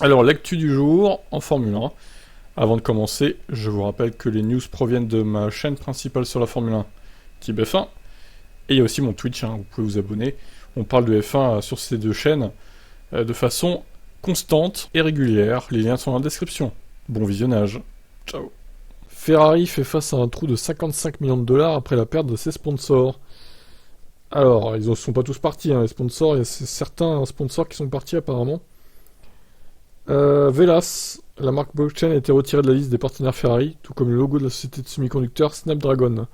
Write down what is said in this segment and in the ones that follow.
Alors, l'actu du jour en Formule 1. Avant de commencer, je vous rappelle que les news proviennent de ma chaîne principale sur la Formule 1, Type F1. Et il y a aussi mon Twitch, vous pouvez vous abonner. On parle de F1 sur ces deux chaînes de façon constante et régulière. Les liens sont dans la description. Bon visionnage. Ciao. Ferrari fait face à un trou de 55 millions de dollars après la perte de ses sponsors. Alors, ils ne sont pas tous partis, les sponsors. Il y a certains sponsors qui sont partis apparemment. Velas, la marque blockchain a été retirée de la liste des partenaires Ferrari, tout comme le logo de la société de semi-conducteurs Snapdragon.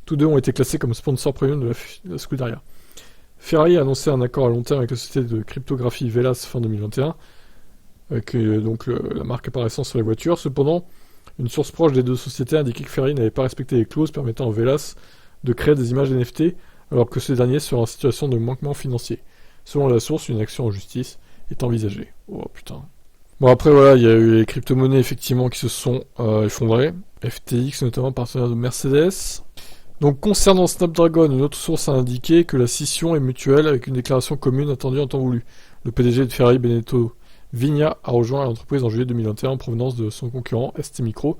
Tous deux ont été classés comme sponsors premium de la Scuderia. Ferrari a annoncé un accord à long terme avec la société de cryptographie Velas fin 2021, avec donc la marque apparaissant sur les voitures. Cependant, une source proche des deux sociétés a indiqué que Ferrari n'avait pas respecté les clauses permettant à Velas de créer des images NFT, alors que ce dernier serait en situation de manquement financier. Selon la source, une action en justice est envisagée. Oh putain. Bon après voilà, il y a eu les crypto-monnaies effectivement qui se sont effondrées. FTX notamment partenaire de Mercedes. Donc concernant Snapdragon, une autre source a indiqué que la scission est mutuelle avec une déclaration commune attendue en temps voulu. Le PDG de Ferrari, Benedetto Vigna, a rejoint l'entreprise en juillet 2021 en provenance de son concurrent STMicro,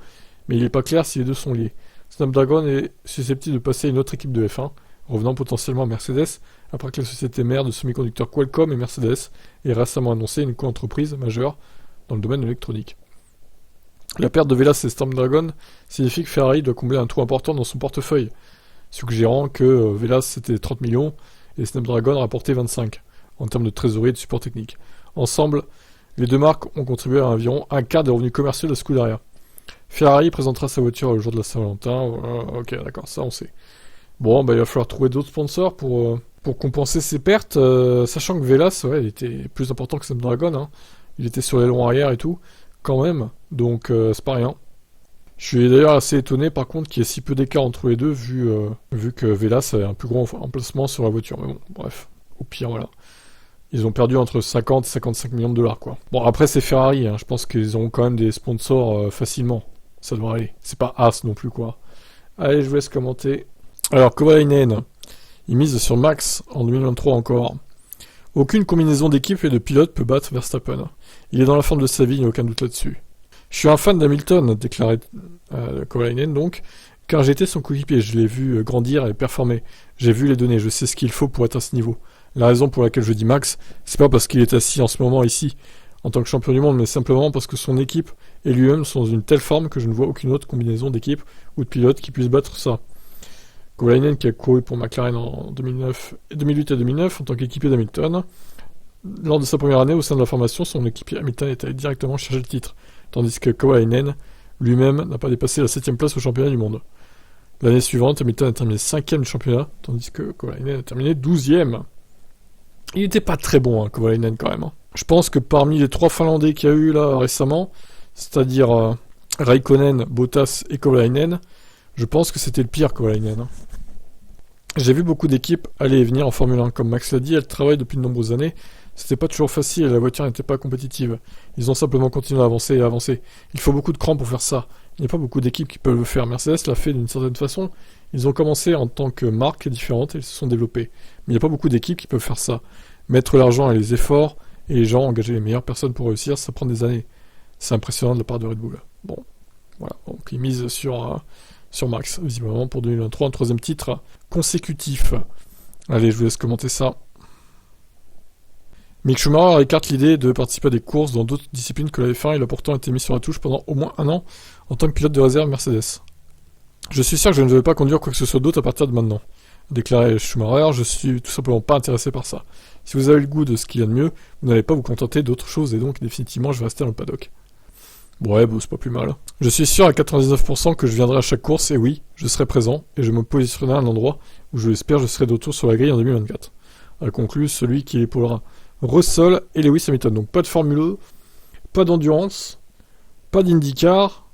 mais il n'est pas clair si les deux sont liés. Snapdragon est susceptible de passer à une autre équipe de F1, revenant potentiellement à Mercedes, après que la société mère de semi-conducteurs Qualcomm et Mercedes ait récemment annoncé une co-entreprise majeure dans le domaine électronique. La perte de Velas et Snapdragon signifie que Ferrari doit combler un trou important dans son portefeuille, suggérant que Velas c'était 30 millions et Snapdragon rapportait 25 en termes de trésorerie et de support technique. Ensemble, les deux marques ont contribué à environ un quart des revenus commerciaux de la Scuderia. Ferrari présentera sa voiture le jour de la Saint-Valentin. Ok, d'accord, ça on sait. Bon, il va falloir trouver d'autres sponsors pour compenser ces pertes, sachant que Velas, il était plus important que Snapdragon, hein. Il était sur les longs arrière et tout, quand même, donc c'est pas rien. Je suis d'ailleurs assez étonné par contre qu'il y ait si peu d'écart entre les deux, vu que Velas avait un plus gros emplacement sur la voiture. Mais bon, bref, au pire, voilà. Ils ont perdu entre 50 et 55 millions de dollars, quoi. Bon, après, c'est Ferrari, hein. Je pense qu'ils ont quand même des sponsors facilement. Ça devrait aller. C'est pas As non plus, quoi. Allez, je vous laisse commenter. Alors, Kovalainen, il mise sur Max en 2023 encore. Aucune combinaison d'équipe et de pilote peut battre Verstappen. Il est dans la forme de sa vie, il n'y a aucun doute là-dessus. Je suis un fan d'Hamilton, déclarait Kovalainen donc, car j'étais son coéquipier, je l'ai vu grandir et performer. J'ai vu les données, je sais ce qu'il faut pour être à ce niveau. La raison pour laquelle je dis Max, c'est pas parce qu'il est assis en ce moment ici, en tant que champion du monde, mais simplement parce que son équipe et lui-même sont dans une telle forme que je ne vois aucune autre combinaison d'équipe ou de pilote qui puisse battre ça. Kovalainen qui a couru pour McLaren en 2008 et 2009 en tant qu'équipier d'Hamilton. Lors de sa première année au sein de la formation, son équipier Hamilton est allé directement chercher le titre, tandis que Kovalainen lui-même n'a pas dépassé la 7ème place au championnat du monde. L'année suivante, Hamilton a terminé 5ème du championnat, tandis que Kovalainen a terminé 12ème. Il n'était pas très bon, Kovalainen quand même. Hein. Je pense que parmi les 3 Finlandais qu'il y a eu là récemment, c'est-à-dire Raikkonen, Bottas et Kovalainen, je pense que c'était le pire Kovalainen. Hein. J'ai vu beaucoup d'équipes aller et venir en Formule 1. Comme Max l'a dit, elles travaillent depuis de nombreuses années. C'était pas toujours facile et la voiture n'était pas compétitive. Ils ont simplement continué à avancer et à avancer. Il faut beaucoup de cran pour faire ça. Il n'y a pas beaucoup d'équipes qui peuvent le faire. Mercedes l'a fait d'une certaine façon. Ils ont commencé en tant que marque différente et ils se sont développés. Mais il n'y a pas beaucoup d'équipes qui peuvent faire ça. Mettre l'argent et les efforts et les gens, engager les meilleures personnes pour réussir, ça prend des années. C'est impressionnant de la part de Red Bull. Bon, voilà. Donc ils misent sur Max, visiblement pour 2023, un 3ème titre consécutif. Allez, je vous laisse commenter ça. Mick Schumacher écarte l'idée de participer à des courses dans d'autres disciplines que la F1. Il a pourtant été mis sur la touche pendant au moins un an en tant que pilote de réserve Mercedes. Je suis sûr que je ne vais pas conduire quoi que ce soit d'autre à partir de maintenant, a déclaré Schumacher. Je suis tout simplement pas intéressé par ça. Si vous avez le goût de ce qu'il y a de mieux, vous n'allez pas vous contenter d'autre chose et donc définitivement je vais rester dans le paddock. Ouais, bon, c'est pas plus mal. Je suis sûr à 99% que je viendrai à chaque course, et oui, je serai présent, et je me positionnerai à un endroit où je l'espère je serai de retour sur la grille en 2024. A conclu celui qui épaulera Russell et Lewis Hamilton. Donc pas de Formule 1, pas d'endurance, pas d'IndyCar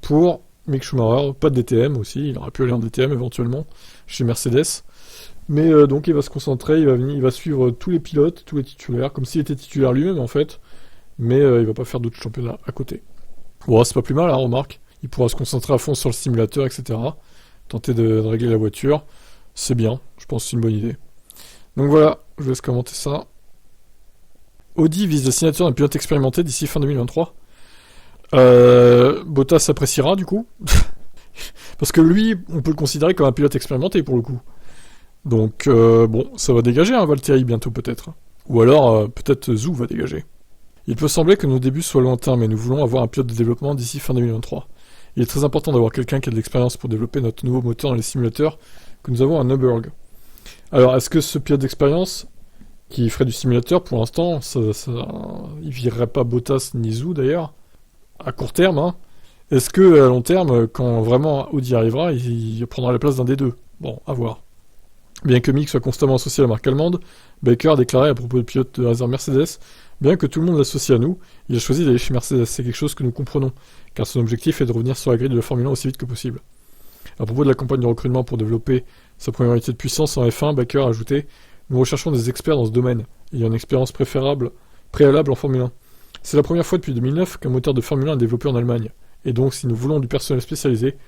pour Mick Schumacher, pas de DTM aussi, il aurait pu aller en DTM éventuellement chez Mercedes. Mais donc il va se concentrer, il va suivre tous les pilotes, tous les titulaires, comme s'il était titulaire lui-même en fait, mais il va pas faire d'autres championnats à côté. Bon, c'est pas plus mal, hein, remarque. Il pourra se concentrer à fond sur le simulateur, etc. Tenter de régler la voiture. C'est bien, je pense que c'est une bonne idée. Donc voilà, je vous laisse commenter ça. Audi vise la signature d'un pilote expérimenté d'ici fin 2023. Bottas appréciera du coup. Parce que lui, on peut le considérer comme un pilote expérimenté pour le coup. Donc bon, ça va dégager Valtteri bientôt peut-être. Ou alors peut-être Zhou va dégager. Il peut sembler que nos débuts soient lointains, mais nous voulons avoir un pilote de développement d'ici fin 2023. Il est très important d'avoir quelqu'un qui a de l'expérience pour développer notre nouveau moteur dans les simulateurs que nous avons à Nürburgring. Alors, est-ce que ce pilote d'expérience qui ferait du simulateur, pour l'instant, il virerait pas Bottas ni Zhou d'ailleurs, à court terme, hein. Est-ce que à long terme, quand vraiment Audi arrivera, il prendra la place d'un des deux? Bon, à voir. Bien que Mick soit constamment associé à la marque allemande, Baker a déclaré à propos du pilote de réserve Mercedes, bien que tout le monde l'associe à nous, il a choisi d'aller chez Mercedes. C'est quelque chose que nous comprenons, car son objectif est de revenir sur la grille de la Formule 1 aussi vite que possible. À propos de la campagne de recrutement pour développer sa première unité de puissance en F1, Baker a ajouté « Nous recherchons des experts dans ce domaine, ayant une expérience préalable en Formule 1. C'est la première fois depuis 2009 qu'un moteur de Formule 1 est développé en Allemagne, et donc si nous voulons du personnel spécialisé,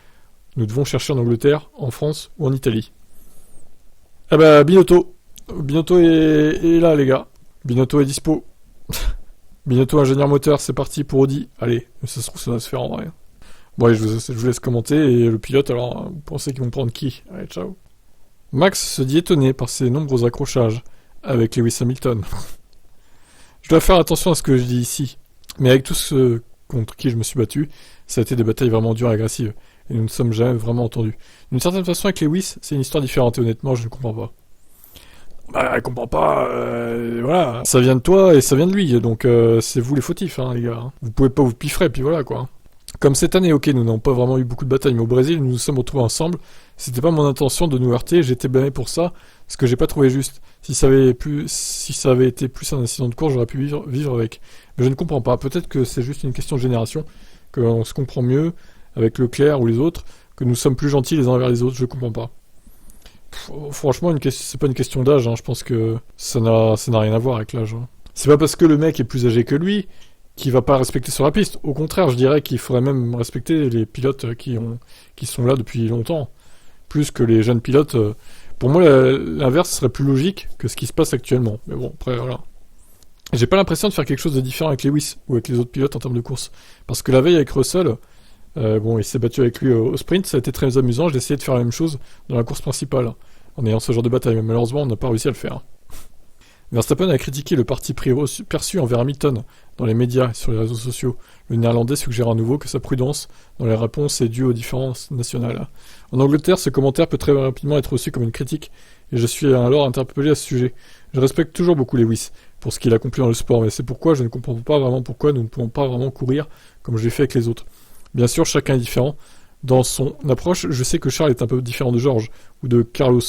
nous devons chercher en Angleterre, en France ou en Italie. » Ah bah, Binotto. Binotto est là, les gars. Binotto est dispo. Binotto, ingénieur moteur, c'est parti pour Audi. Allez, ça se trouve, ça va se faire en vrai. Bon, allez, je vous laisse commenter. Et le pilote, alors, vous pensez qu'ils vont prendre qui? Allez, ciao. Max se dit étonné par ses nombreux accrochages avec Lewis Hamilton. Je dois faire attention à ce que je dis ici. Mais avec tous ceux contre qui je me suis battu, ça a été des batailles vraiment dures et agressives. Et nous ne sommes jamais vraiment entendus. D'une certaine façon, avec Lewis, c'est une histoire différente. Et honnêtement, je ne comprends pas. Bah, elle comprend pas, voilà. Ça vient de toi et ça vient de lui, donc c'est vous les fautifs, hein, les gars. Vous pouvez pas vous piffrer, et puis voilà, quoi. Comme cette année, ok, nous n'avons pas vraiment eu beaucoup de batailles, mais au Brésil, nous nous sommes retrouvés ensemble. C'était pas mon intention de nous heurter, j'étais blâmé pour ça, ce que j'ai pas trouvé juste. Si ça avait été plus un incident de course, j'aurais pu vivre avec. Mais je ne comprends pas, peut-être que c'est juste une question de génération, qu'on se comprend mieux avec Leclerc ou les autres, que nous sommes plus gentils les uns envers les autres, je comprends pas. Franchement, c'est pas une question d'âge, hein. Je pense que ça n'a rien à voir avec l'âge. Hein. C'est pas parce que le mec est plus âgé que lui qu'il va pas respecter sur la piste. Au contraire, je dirais qu'il faudrait même respecter les pilotes qui sont là depuis longtemps, plus que les jeunes pilotes. Pour moi, l'inverse serait plus logique que ce qui se passe actuellement. Mais bon, après, voilà. J'ai pas l'impression de faire quelque chose de différent avec Lewis ou avec les autres pilotes en termes de course. Parce que la veille avec Russell, il s'est battu avec lui au sprint, ça a été très amusant. J'ai essayé de faire la même chose dans la course principale, en ayant ce genre de bataille. Mais malheureusement, on n'a pas réussi à le faire. Verstappen a critiqué le parti pris perçu envers Hamilton dans les médias et sur les réseaux sociaux. Le néerlandais suggère à nouveau que sa prudence dans les réponses est due aux différences nationales. En Angleterre, ce commentaire peut très rapidement être reçu comme une critique, et je suis alors interpellé à ce sujet. Je respecte toujours beaucoup Lewis pour ce qu'il a accompli dans le sport, mais c'est pourquoi je ne comprends pas vraiment pourquoi nous ne pouvons pas vraiment courir comme je l'ai fait avec les autres. Bien sûr, chacun est différent. Dans son approche, je sais que Charles est un peu différent de George, ou de Carlos,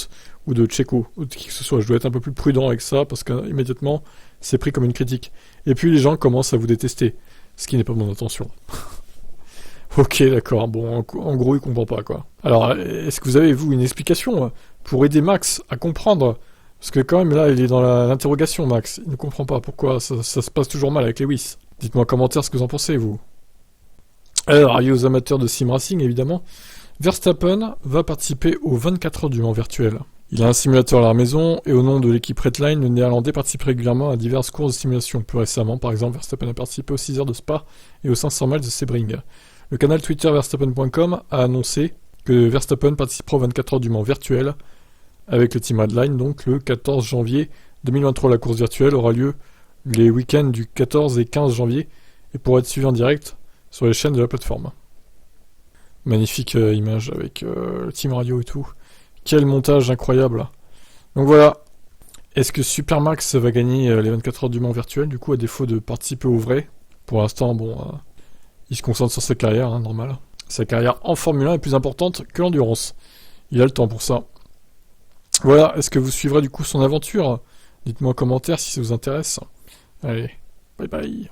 ou de Checo, ou de qui que ce soit. Je dois être un peu plus prudent avec ça, parce qu'immédiatement, c'est pris comme une critique. Et puis les gens commencent à vous détester, ce qui n'est pas mon intention. Ok, d'accord, bon, en gros, il comprend pas, quoi. Alors, est-ce que vous avez, vous, une explication pour aider Max à comprendre? Parce que quand même, là, il est dans l'interrogation, Max. Il ne comprend pas pourquoi ça se passe toujours mal avec Lewis. Dites-moi en commentaire ce que vous en pensez, vous. Alors, avis aux amateurs de sim racing, évidemment, Verstappen va participer aux 24 heures du Mans virtuel. Il a un simulateur à la maison, et au nom de l'équipe Redline, le néerlandais participe régulièrement à diverses courses de simulation. Plus récemment, par exemple, Verstappen a participé aux 6 heures de Spa et aux 500 miles de Sebring. Le canal Twitter Verstappen.com a annoncé que Verstappen participera aux 24 heures du Mans virtuel avec le team Redline, donc le 14 janvier 2023. La course virtuelle aura lieu les week-ends du 14 et 15 janvier et pourra être suivie en direct sur les chaînes de la plateforme. Magnifique image avec le team radio et tout. Quel montage incroyable. Donc voilà. Est-ce que Supermax va gagner les 24 heures du Mans virtuel, du coup, à défaut de participer au vrai? Pour l'instant, il se concentre sur sa carrière, hein, normal. Sa carrière en Formule 1 est plus importante que l'endurance. Il a le temps pour ça. Voilà, est-ce que vous suivrez du coup son aventure? Dites-moi en commentaire si ça vous intéresse. Allez, bye bye.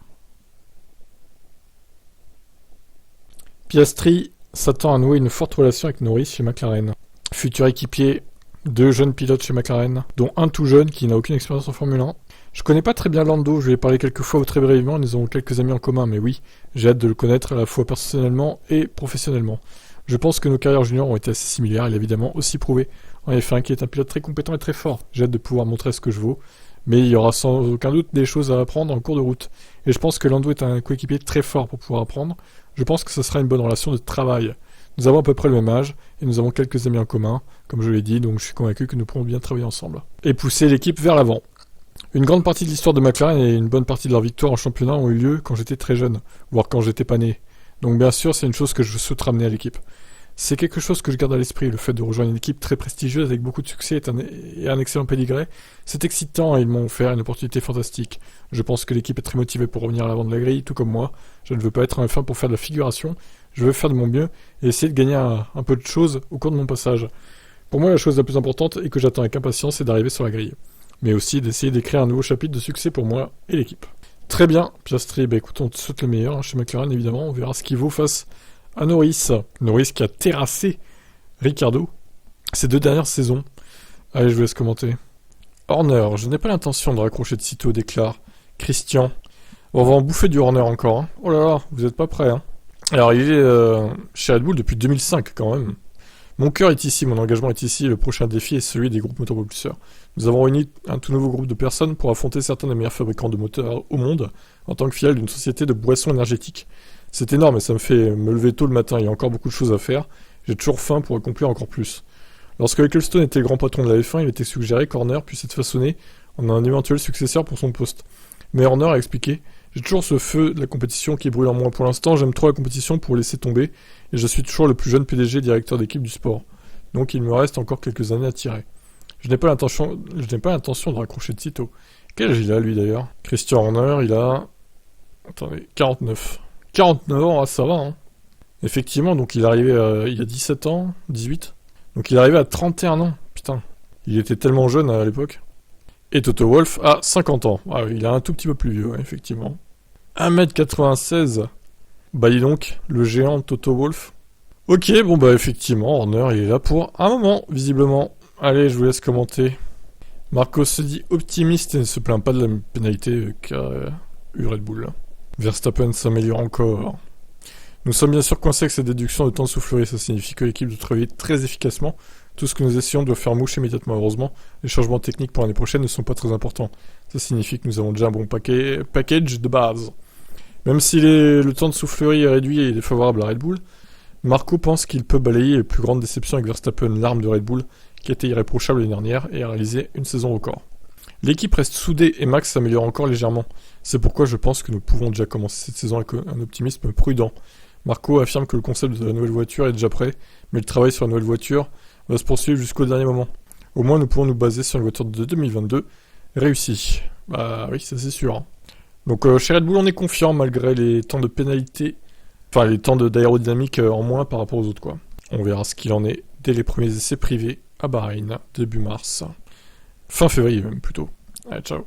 Piastri s'attend à nouer une forte relation avec Norris chez McLaren. Futur équipier, 2 jeunes pilotes chez McLaren, dont un tout jeune qui n'a aucune expérience en Formule 1. Je connais pas très bien Lando, je lui ai parlé quelques fois ou très brièvement, nous avons quelques amis en commun, mais oui, j'ai hâte de le connaître à la fois personnellement et professionnellement. Je pense que nos carrières juniors ont été assez similaires, il a évidemment aussi prouvé en F1 qu'il est un pilote très compétent et très fort. J'ai hâte de pouvoir montrer ce que je vaux, Mais il y aura sans aucun doute des choses à apprendre en cours de route. Et je pense que Lando est un coéquipier très fort pour pouvoir apprendre. Je pense que ce sera une bonne relation de travail. Nous avons à peu près le même âge, et nous avons quelques amis en commun, comme je l'ai dit, donc je suis convaincu que nous pourrons bien travailler ensemble. Et pousser l'équipe vers l'avant. Une grande partie de l'histoire de McLaren et une bonne partie de leur victoire en championnat ont eu lieu quand j'étais très jeune, voire quand j'étais pas né. Donc bien sûr, c'est une chose que je souhaite ramener à l'équipe. C'est quelque chose que je garde à l'esprit, le fait de rejoindre une équipe très prestigieuse avec beaucoup de succès et un excellent pédigré. C'est excitant et ils m'ont offert une opportunité fantastique. Je pense que l'équipe est très motivée pour revenir à l'avant de la grille, tout comme moi. Je ne veux pas être un F1 pour faire de la figuration, je veux faire de mon mieux et essayer de gagner un peu de choses au cours de mon passage. Pour moi, la chose la plus importante et que j'attends avec impatience, c'est d'arriver sur la grille. Mais aussi d'essayer d'écrire un nouveau chapitre de succès pour moi et l'équipe. Très bien, Piastri, écoute, on te souhaite le meilleur chez McLaren évidemment, on verra ce qu'il vaut face à Norris. Norris qui a terrassé Ricciardo ces 2 dernières saisons. Allez, je vous laisse commenter. Horner, je n'ai pas l'intention de raccrocher de sitôt, déclare Christian. On va en bouffer du Horner encore. Hein. Oh là là, vous êtes pas prêts. Hein. Alors, il est chez Red Bull depuis 2005 quand même. Mon cœur est ici, mon engagement est ici, le prochain défi est celui des groupes motopropulseurs. Nous avons réuni un tout nouveau groupe de personnes pour affronter certains des meilleurs fabricants de moteurs au monde en tant que filiale d'une société de boissons énergétiques. C'est énorme et ça me fait me lever tôt le matin, il y a encore beaucoup de choses à faire. J'ai toujours faim pour accomplir encore plus. Lorsque Ecclestone était le grand patron de la F1, il était suggéré qu'Horner puisse être façonné en un éventuel successeur pour son poste. Mais Horner a expliqué « J'ai toujours ce feu de la compétition qui brûle en moi pour l'instant, j'aime trop la compétition pour laisser tomber, et je suis toujours le plus jeune PDG directeur d'équipe du sport. Donc il me reste encore quelques années à tirer. Je n'ai pas l'intention de raccrocher de sitôt. » Quel âge il a lui d'ailleurs? Christian Horner, il a... Attendez, 49. 49 ans, ah, ça va, hein. Effectivement, donc il est arrivé il y a 17 ans, 18. Donc il est arrivé à 31 ans, putain. Il était tellement jeune à l'époque. Et Toto Wolff a 50 ans. Ah, il est un tout petit peu plus vieux, ouais, effectivement. 1m96. Bah dis donc, le géant Toto Wolff. Ok, bon bah effectivement, Horner il est là pour un moment, visiblement. Allez, je vous laisse commenter. Marco se dit optimiste et ne se plaint pas de la pénalité qu'a eu Red Bull. Verstappen s'améliore encore. Nous sommes bien sûr coincés avec cette déduction de temps de soufflerie, ça signifie que l'équipe doit travailler très efficacement. Tout ce que nous essayons doit faire mouche immédiatement. Heureusement, les changements techniques pour l'année prochaine ne sont pas très importants. Ça signifie que nous avons déjà un bon package de base. Même si le temps de soufflerie est réduit et il est favorable à Red Bull, Marco pense qu'il peut balayer les plus grandes déceptions avec Verstappen, l'arme de Red Bull, qui était irréprochable l'année dernière et a réalisé une saison record. L'équipe reste soudée et Max s'améliore encore légèrement. C'est pourquoi je pense que nous pouvons déjà commencer cette saison avec un optimisme prudent. Marco affirme que le concept de la nouvelle voiture est déjà prêt, mais le travail sur la nouvelle voiture va se poursuivre jusqu'au dernier moment. Au moins, nous pouvons nous baser sur une voiture de 2022 réussie. Bah oui, ça c'est sûr. Hein. Donc chez Red Bull, on est confiant malgré les temps de pénalité, enfin les temps d'aérodynamique en moins par rapport aux autres, quoi. On verra ce qu'il en est dès les premiers essais privés à Bahreïn, début mars. Fin février même plutôt. Allez, ciao.